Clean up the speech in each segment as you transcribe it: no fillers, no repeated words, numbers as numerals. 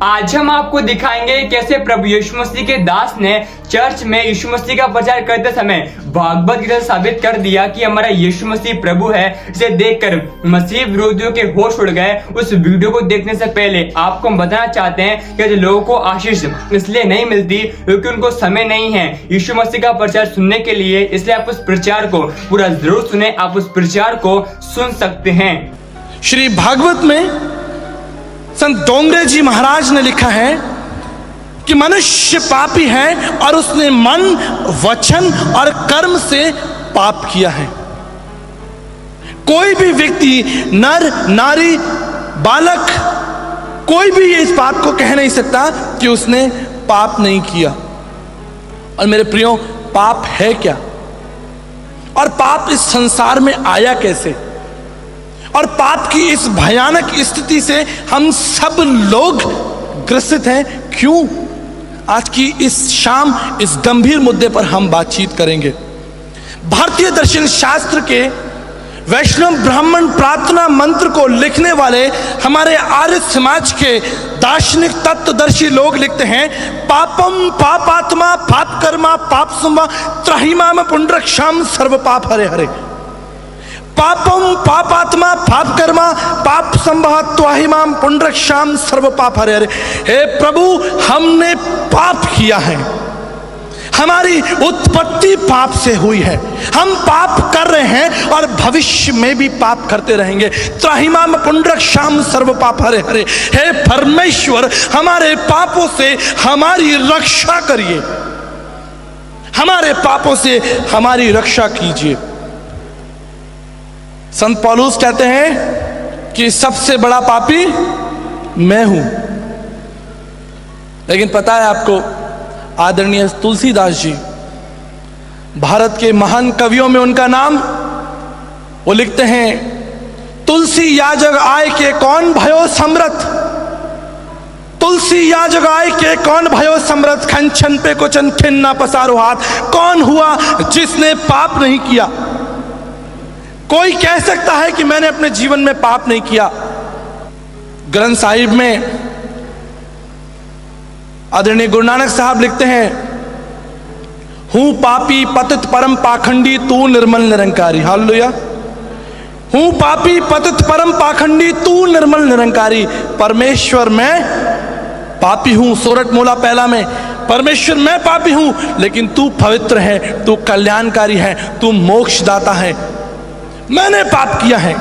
आज हम आपको दिखाएंगे कैसे प्रभु यीशु मसीह के दास ने चर्च में यीशु मसीह का प्रचार करते समय भागवत गीता साबित कर दिया कि हमारा यीशु मसीह प्रभु है, जिसे देखकर मसीह विरोधियों के होश उड़ गए। उस वीडियो को देखने से पहले आपको हम बताना चाहते हैं कि लोगों को आशीष इसलिए नहीं मिलती क्योंकि उनको समय नहीं है यीशु मसीह का प्रचार सुनने के लिए, इसलिए आप उस प्रचार को पूरा जरूर सुने। आप उस प्रचार को सुन सकते हैं। श्री भागवत में संत डोंगरे जी महाराज ने लिखा है कि मनुष्य पापी है और उसने मन, वचन और कर्म से पाप किया है। कोई भी व्यक्ति, नर नारी, बालक, कोई भी इस बात को कह नहीं सकता कि उसने पाप नहीं किया। और मेरे प्रियो, पाप है क्या और पाप इस संसार में आया कैसे, और पाप की इस भयानक स्थिति से हम सब लोग ग्रसित हैं क्यों? आज की इस शाम इस गंभीर मुद्दे पर हम बातचीत करेंगे। भारतीय दर्शन शास्त्र के वैष्णव ब्राह्मण प्रार्थना मंत्र को लिखने वाले हमारे आर्य समाज के दार्शनिक तत्वदर्शी लोग लिखते हैं, पापम पापात्मा पाप कर्मा पाप संभा त्राहिमाम पुंडरक्षाम सर्व पाप हरे हरे। पापम पापात्मा पाप कर्मा पाप संभा त्वाहिमाम पुंडरक्षाम सर्व पाप हरे हरे। हे प्रभु, हमने पाप किया है, हमारी उत्पत्ति पाप से हुई है, हम पाप कर रहे हैं और भविष्य में भी पाप करते रहेंगे। त्राहिमाम पुंडरक्षाम सर्व पाप हरे हरे। हे परमेश्वर, हमारे पापों से हमारी रक्षा करिए, हमारे पापों से हमारी रक्षा कीजिए। संत पौलुस कहते हैं कि सबसे बड़ा पापी मैं हूं। लेकिन पता है आपको, आदरणीय तुलसीदास जी, भारत के महान कवियों में उनका नाम, वो लिखते हैं, तुलसी या जग आय के कौन भयो समरथ, तुलसी या जग आय के कौन भयो समरथ, खंचन पे कुचन खिन ना पसारो हाथ। कौन हुआ जिसने पाप नहीं किया? कोई कह सकता है कि मैंने अपने जीवन में पाप नहीं किया? ग्रंथ साहिब में आदरणीय गुरु नानक साहब लिखते हैं, हूं पापी पतित परम पाखंडी तू निर्मल निरंकारी। हालेलुया। हूं पापी पतित परम पाखंडी तू निर्मल निरंकारी। परमेश्वर मैं पापी हूं, सोरठ मूला पहला में, परमेश्वर मैं पापी हूं, लेकिन तू पवित्र है, तू कल्याणकारी है, तू मोक्षदाता है। मैंने पाप किया है।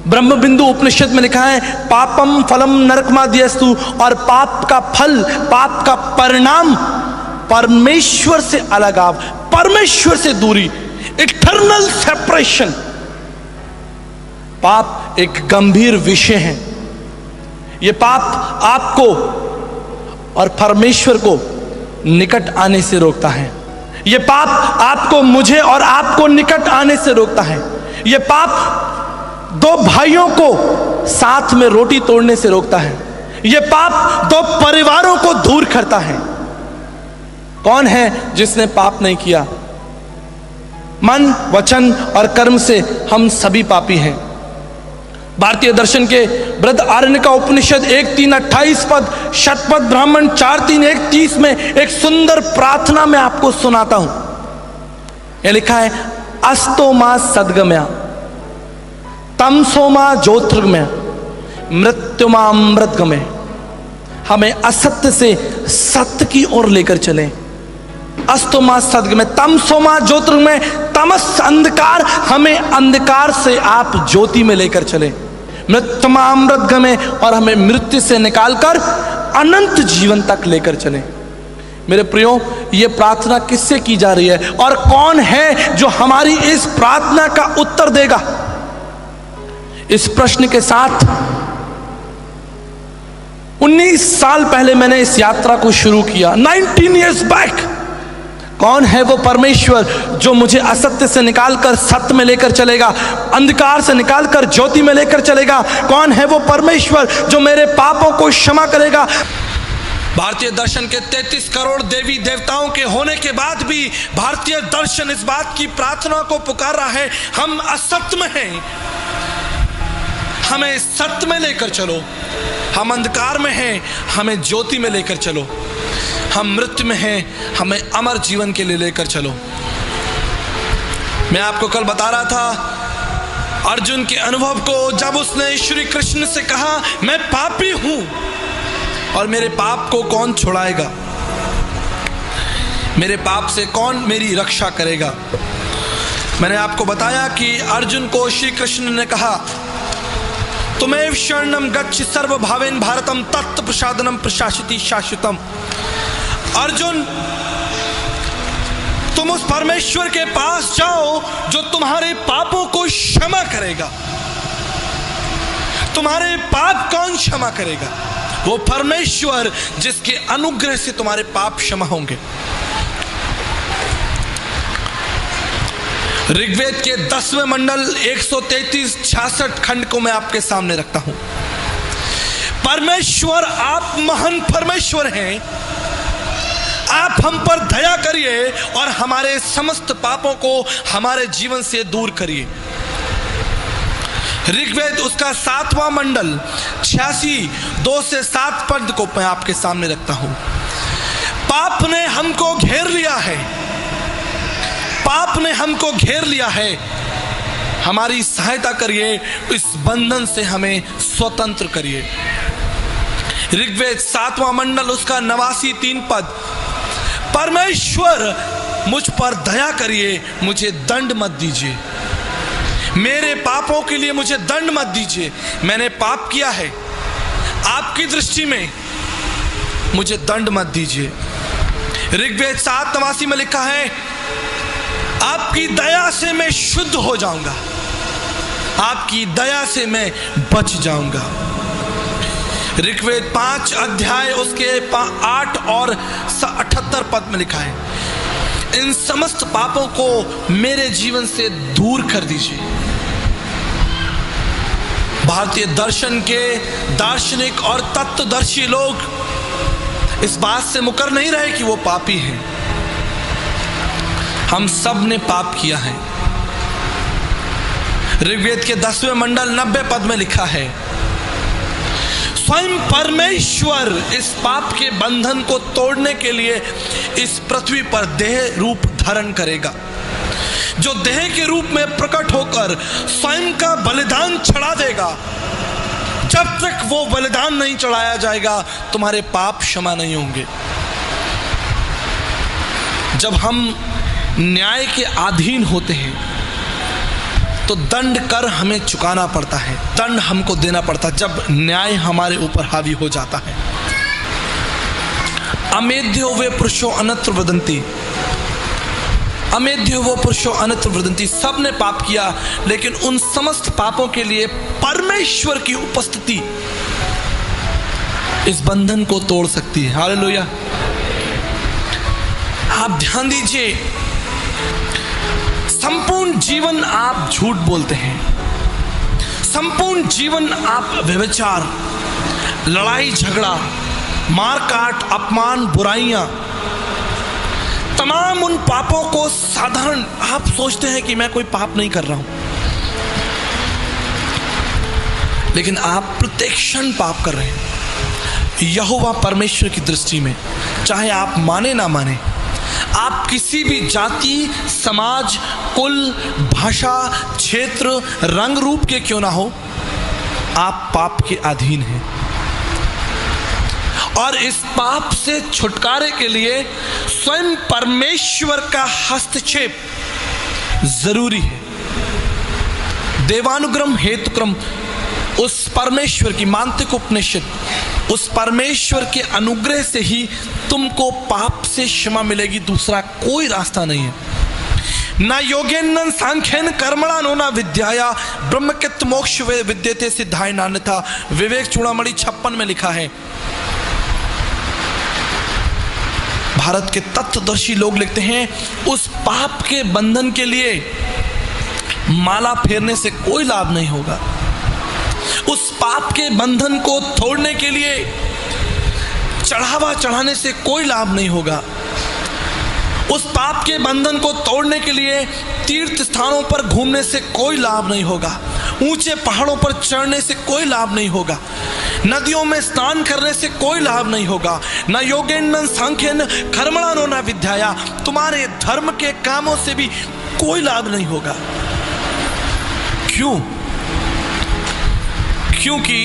ब्रह्म बिंदु उपनिषद में लिखा है, पापम फलम नरकमाद्यस्तु, और पाप का फल, पाप का परिणाम परमेश्वर से अलगाव, परमेश्वर से दूरी, इटर्नल सेपरेशन। पाप एक गंभीर विषय है। यह पाप आपको और परमेश्वर को निकट आने से रोकता है। यह पाप आपको, मुझे और आपको निकट आने से रोकता है। यह पाप दो भाइयों को साथ में रोटी तोड़ने से रोकता है। यह पाप दो परिवारों को दूर करता है। कौन है जिसने पाप नहीं किया? मन, वचन और कर्म से हम सभी पापी हैं। भारतीय दर्शन के बृहदारण्यक उपनिषद 1:3-28 पद, शतपथ ब्राह्मण 4:3-1:30 में एक सुंदर प्रार्थना में आपको सुनाता हूं। यह लिखा है, अस्तो मा सद्गमया तमसो मा ज्योतिर्गमय मृत्युमा अमृतगमय। हमें असत्य से सत्य की ओर लेकर चलें। अस्तो मा सद्गमय तमसो मा ज्योतिर्गमय। तमस अंधकार, हमें अंधकार से आप ज्योति में लेकर चले। मृत्युमा अमृतगमय, और हमें मृत्यु से निकालकर अनंत जीवन तक लेकर चले। मेरे प्रियो, ये प्रार्थना किससे की जा रही है और कौन है जो हमारी इस प्रार्थना का उत्तर देगा? इस प्रश्न के साथ 19 साल पहले मैंने इस यात्रा को शुरू किया, 19 years बैक। कौन है वो परमेश्वर जो मुझे असत्य से निकालकर सत्य में लेकर चलेगा, अंधकार से निकालकर ज्योति में लेकर चलेगा? कौन है वो परमेश्वर जो मेरे पापों को क्षमा करेगा? भारतीय दर्शन के 33 करोड़ देवी देवताओं के होने के बाद भी भारतीय दर्शन इस बात की प्रार्थना को पुकार रहा है, हम असत्य में हैं, हमें सत्य में लेकर चलो। हम अंधकार में हैं, हमें ज्योति में लेकर चलो। हम मृत्यु में हैं, हमें अमर जीवन के लिए लेकर चलो। मैं आपको कल बता रहा था अर्जुन के अनुभव को, जब उसने श्री कृष्ण से कहा मैं पापी हूं और मेरे पाप को कौन छुड़ाएगा, मेरे पाप से कौन मेरी रक्षा करेगा। मैंने आपको बताया कि अर्जुन को श्री कृष्ण ने कहा तुम्हें शरणम गच्छ सर्व भावेन भारतम तत्त प्रसादनम प्रशासिति शाश्वतम। अर्जुन, तुम उस परमेश्वर के पास जाओ जो तुम्हारे पापों को क्षमा करेगा। तुम्हारे पाप कौन क्षमा करेगा? वो परमेश्वर जिसके अनुग्रह से तुम्हारे पाप क्षमा होंगे। ऋग्वेद के 10वें मंडल 133-66 खंड को मैं आपके सामने रखता हूं। परमेश्वर, आप महान परमेश्वर हैं, आप हम पर दया करिए और हमारे समस्त पापों को हमारे जीवन से दूर करिए। ऋग्वेद उसका 7वां मंडल 86 2 से 7 पद को मैं आपके सामने रखता हूं। पाप ने हमको घेर लिया है, पाप ने हमको घेर लिया है, हमारी सहायता करिए, इस बंधन से हमें स्वतंत्र करिए। ऋग्वेद 7वां मंडल उसका 89-3 पद, परमेश्वर मुझ पर दया करिए, मुझे दंड मत दीजिए, मेरे पापों के लिए मुझे दंड मत दीजिए। मैंने पाप किया है, आपकी दृष्टि में मुझे दंड मत दीजिए। ऋग्वेद 7:89 में लिखा है आपकी दया से मैं शुद्ध हो जाऊंगा, आपकी दया से मैं बच जाऊंगा। ऋग्वेद 5 अध्याय उसके 8 और 78 पद में लिखा है इन समस्त पापों को मेरे जीवन से दूर कर दीजिए। भारतीय दर्शन के दार्शनिक और तत्वदर्शी लोग इस बात से मुकर नहीं रहे कि वो पापी हैं। हम सब ने पाप किया है। ऋग्वेद के 10वें मंडल 90 पद में लिखा है स्वयं परमेश्वर इस पाप के बंधन को तोड़ने के लिए इस पृथ्वी पर देह रूप धारण करेगा, जो देह के रूप में प्रकट होकर स्वयं का बलिदान चढ़ा देगा। जब तक वो बलिदान नहीं चढ़ाया जाएगा तुम्हारे पाप क्षमा नहीं होंगे। जब हम न्याय के अधीन होते हैं तो दंड कर हमें चुकाना पड़ता है, दंड हमको देना पड़ता है जब न्याय हमारे ऊपर हावी हो जाता है। अमेध्यो वे पुरुषो अन्यत्र वदन्ति, अमेध्यो वो पुरुषो अन्यत्र वदन्ति। सब ने पाप किया, लेकिन उन समस्त पापों के लिए परमेश्वर की उपस्थिति इस बंधन को तोड़ सकती है। हालेलुया। आप ध्यान दीजिए, संपूर्ण जीवन आप झूठ बोलते हैं, संपूर्ण जीवन आप व्यभिचार, लड़ाई झगड़ा, मारकाट, अपमान, बुराइयां, तमाम उन पापों को साधारण आप सोचते हैं कि मैं कोई पाप नहीं कर रहा हूं, लेकिन आप प्रत्येक क्षण पाप कर रहे हैं। यहोवा परमेश्वर की दृष्टि में, चाहे आप माने ना माने, आप किसी भी जाति, समाज, कुल, भाषा, क्षेत्र, रंग रूप के क्यों ना हो, आप पाप के अधीन हैं। और इस पाप से छुटकारे के लिए स्वयं परमेश्वर का हस्तक्षेप जरूरी है। देवानुग्रह हेतुक्रम उस परमेश्वर की मांत्रिक उपनिषद, उस परमेश्वर के अनुग्रह से ही तुमको पाप से क्षमा मिलेगी, दूसरा कोई रास्ता नहीं है। ना योगेन सांख्यन कर्मणा नो ना विद्याया ब्रह्मकित मोक्ष वे विद्यते सिद्धाय नान्यथा। विवेक चूड़ामणि 56 में लिखा है। भारत के तत्वदर्शी लोग लिखते हैं उस पाप के बंधन के लिए माला फेरने से कोई लाभ नहीं होगा, उस पाप के बंधन को तोड़ने के लिए चढ़ावा चढ़ाने से कोई लाभ नहीं होगा, उस पाप के बंधन को तोड़ने के लिए तीर्थ स्थानों पर घूमने से कोई लाभ नहीं होगा, ऊंचे पहाड़ों पर चढ़ने से कोई लाभ नहीं होगा। नदियों में स्नान करने से कोई लाभ नहीं होगा, न योगेन न सांख्यन कर्मणानो न विद्याया, तुम्हारे धर्म के कामों से भी कोई लाभ नहीं होगा। क्यों? क्योंकि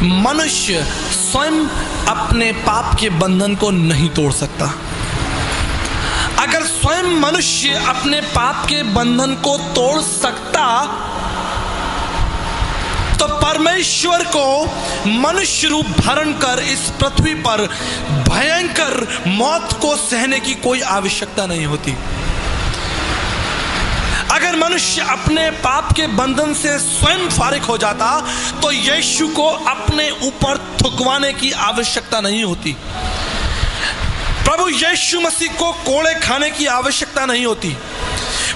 मनुष्य स्वयं अपने पाप के बंधन को नहीं तोड़ सकता। अगर स्वयं मनुष्य अपने पाप के बंधन को तोड़ सकता तो परमेश्वर को मनुष्य रूप धारण कर इस पृथ्वी पर भयंकर मौत को सहने की कोई आवश्यकता नहीं होती। अगर मनुष्य अपने पाप के बंधन से स्वयं फारिग हो जाता तो यीशु को अपने ऊपर थुकवाने की आवश्यकता नहीं होती। प्रभु यीशु मसीह को कोड़े खाने की आवश्यकता नहीं होती।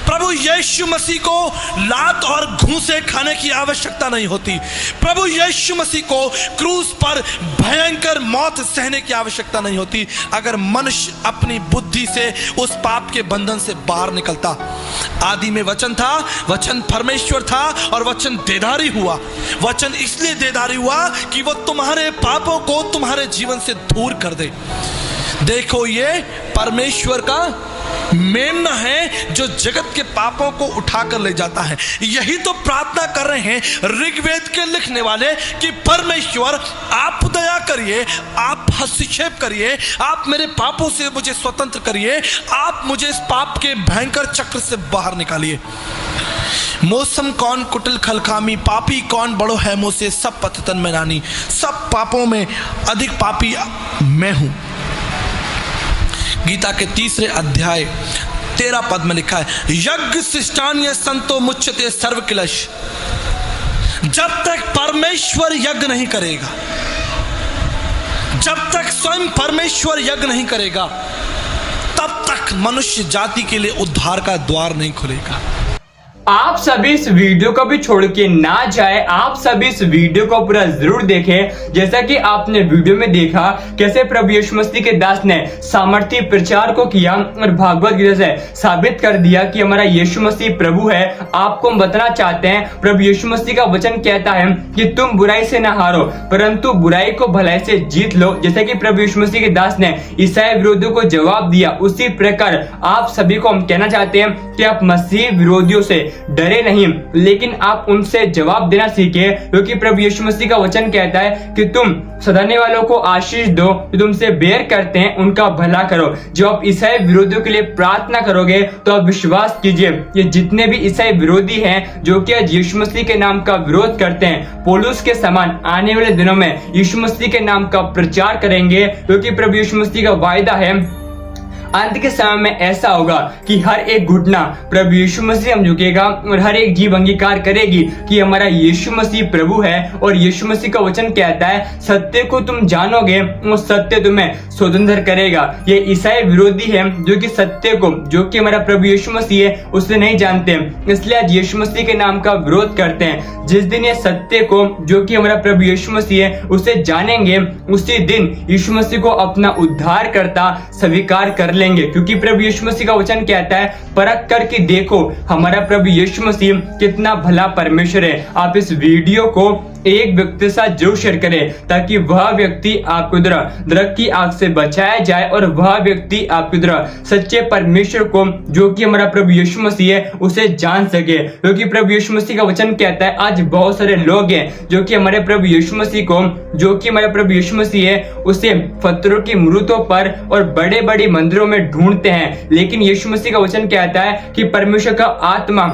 प्रभु यीशु मसीह को लात और घूंसे खाने की आवश्यकता नहीं होती। प्रभु यीशु मसीह को क्रूस पर भयंकर मौत सहने की आवश्यकता नहीं होती अगर मनुष्य अपनी बुद्धि से उस पाप के बंधन से बाहर निकलता। आदि में वचन था, वचन परमेश्वर था और वचन देदारी हुआ। वचन इसलिए देदारी हुआ कि वो तुम्हारे पापों को तुम्हारे जीवन से दूर कर दे। देखो, ये परमेश्वर का मेमना है जो जगत के पापों को उठाकर ले जाता है। यही तो प्रार्थना कर रहे हैं ऋग्वेद के लिखने वाले कि परमेश्वर आप दया करिए, आप हस्तक्षेप करिए, आप मेरे पापों से मुझे स्वतंत्र करिए, आप मुझे इस पाप के भयंकर चक्र से बाहर निकालिए। मौसम कौन कुटिल खलकामी, पापी कौन बड़ो है मुझसे, सब पततन में नानी, सब पापों में अधिक पापी मैं हूं। गीता के 3 अध्याय 13 पद में लिखा है, यज्ञ शिष्टान्य संतो मुच्यते सर्व किलश। जब तक परमेश्वर यज्ञ नहीं करेगा, जब तक स्वयं परमेश्वर यज्ञ नहीं करेगा, तब तक मनुष्य जाति के लिए उद्धार का द्वार नहीं खुलेगा। आप सभी इस वीडियो को भी छोड़ के ना जाए, आप सभी इस वीडियो को पूरा जरूर देखें। जैसा कि आपने वीडियो में देखा कैसे प्रभु यीशु मसीह के दास ने सामर्थ्य प्रचार को किया और भागवत गीता से साबित कर दिया कि हमारा यीशु मसीह प्रभु है। आपको हम बताना चाहते हैं प्रभु यीशु मसीह का वचन कहता है कि तुम बुराई से ना हारो परंतु बुराई को भलाई से जीत लो। जैसा कि प्रभु यीशु मसीह के दास ने ईसाई विरोधियों को जवाब दिया, उसी प्रकार आप सभी को हम कहना चाहते हैं कि आप मसीह विरोधियों से डरे नहीं, लेकिन आप उनसे जवाब देना सीखे, क्योंकि प्रभु यीशु मसीह का वचन कहता है कि तुम सताने वालों को आशीष दो, जो तुमसे बैर करते हैं उनका भला करो। जब आप ईसाई विरोधियों के लिए प्रार्थना करोगे तो आप विश्वास कीजिए ये जितने भी ईसाई विरोधी हैं जो कि आज यीशु मसीह के नाम का विरोध करते हैं, पौलुस के समान आने वाले दिनों में यीशु मसीह के नाम का प्रचार करेंगे, क्योंकि प्रभु यीशु मसीह का वायदा है अंत के समय में ऐसा होगा कि हर एक घुटना प्रभु यीशु मसीह हम झुकेगा और हर एक जीव अंगीकार करेगी कि हमारा यीशु मसीह प्रभु है। और यीशु मसीह का वचन कहता है सत्य को तुम जानोगे और सत्य तुम्हें स्वतंत्र करेगा। ये ईसाई विरोधी है जो कि सत्य को, जो कि हमारा प्रभु यीशु मसीह है, उसे नहीं जानते, इसलिए आज यीशु मसीह के नाम का विरोध करते हैं। जिस दिन ये सत्य को, जो कि हमारा प्रभु यीशु मसीह है, उसे जानेंगे, उसी दिन यीशु मसीह को अपना उद्धार करता स्वीकार कर लेंगे। क्योंकि प्रभु यीशु मसीह का वचन कहता है परख करके देखो हमारा प्रभु यीशु मसीह कितना भला परमेश्वर है। आप इस वीडियो को एक व्यक्ति के साथ जरूर शेयर करें ताकि वह व्यक्ति आपको नरक की आग से बचाया जाए और वह व्यक्ति आपकी तरह सच्चे परमेश्वर को, जो कि हमारा प्रभु यीशु मसीह है, उसे जान सके। क्योंकि प्रभु यीशु मसीह का वचन कहता है आज बहुत सारे लोग हैं जो कि हमारे प्रभु यीशु मसीह को, जो कि हमारे प्रभु यीशु मसीह है, उसे पत्थरों की मूर्तों पर और बड़े बड़े मंदिरों में ढूंढते हैं, लेकिन यीशु मसीह का वचन कहता है कि परमेश्वर का आत्मा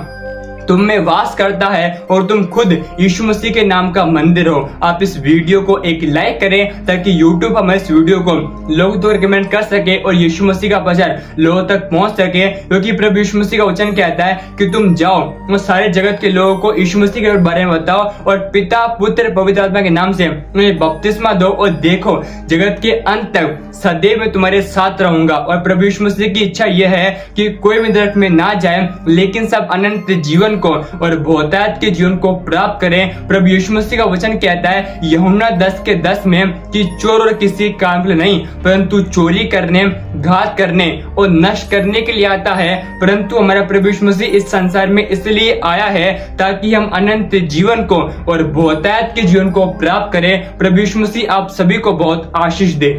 तुम में वास करता है और तुम खुद यीशु मसीह के नाम का मंदिर हो। आप इस वीडियो को एक लाइक करें ताकि YouTube हमारे इस वीडियो को लोग तो रिकमेंड कर सके और यीशु मसीह का प्रचार लोगों तक पहुंच सके। क्योंकि प्रभु यीशु मसीह का वचन कहता है कि तुम जाओ और सारे जगत के लोगों को यीशु मसीह के बारे में बताओ और पिता पुत्र पवित्र आत्मा के नाम से उन्हें बपतिस्मा दो और देखो जगत के अंत तक सदैव मैं तुम्हारे साथ रहूंगा। और प्रभु यीशु मसीह की इच्छा यह है कि कोई भी नरक में ना जाए, लेकिन सब अनंत जीवन को और बहुतायत के जीवन को प्राप्त करें। प्रभु यीशु मसीह का वचन कहता है यूहन्ना 10:10 में कि चोर और किसी काम के लिए नहीं परंतु चोरी करने, घात करने और नष्ट करने के लिए आता है, परंतु हमारा प्रभु यीशु मसीह इस संसार में इसलिए आया है ताकि हम अनंत जीवन को और बहुतायत के जीवन को प्राप्त करें। प्रभु यीशु मसीह आप सभी को बहुत आशीष दे।